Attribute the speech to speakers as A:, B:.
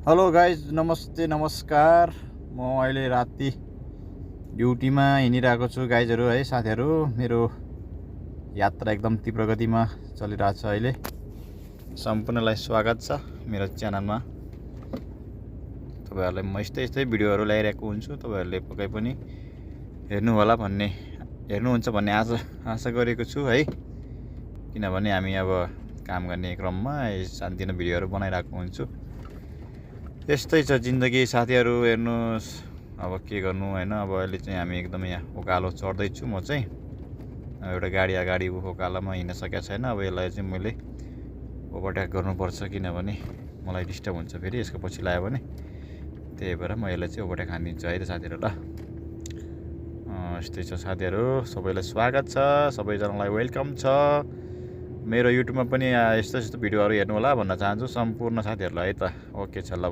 A: Hello guys, नमस्ते नमस्कार। म अहिले राति ड्युटीमा हिँडिरहेको छु गाइजहरू है साथीहरू। मेरो यात्रा एकदम तीव्र गतिमा चलिरहेछ अहिले। सम्पूर्णलाई स्वागत छ मेरो च्यानलमा। तपाईहरुलाई म यस्तै भिडियोहरू ल्याइरहेको हुन्छु। तपाईहरुले पक्कै पनि हेर्नुहुन्छ भन्ने आशा गरेको छु है। किनभने हामी अब काम गर्ने क्रममा सानोतिनो भिडियोहरू बनाइरहेको हुन्छु। यस्तै छ जिन्दगी साथीहरू। हेर्नुस् अब के गर्नु हैन। अब अहिले चाहिँ हामी एकदमै यहाँ उकालो चढ्दै छु। म चाहिँ एउटा गाडी अगाडि उकालोमा हिँड्न सकेको छैन। अब यसलाई चाहिँ मैले ओभरटेक गर्नुपर्छ, किनभने मलाई डिस्टर्ब हुन्छ फेरि यसको पछि लाग्यो भने। त्यही भएर म यसलाई चाहिँ ओभरटेक हानिदिन्छु है त साथीहरू। ल यस्तै छ साथीहरू। सबैलाई स्वागत छ, सबैजनालाई वेलकम छ। मेरो युट्युबमा पनि यस्तो भिडियोहरू हेर्नु होला भन्न चाहन्छु सम्पूर्ण साथीहरूलाई है त। ओके छ ल।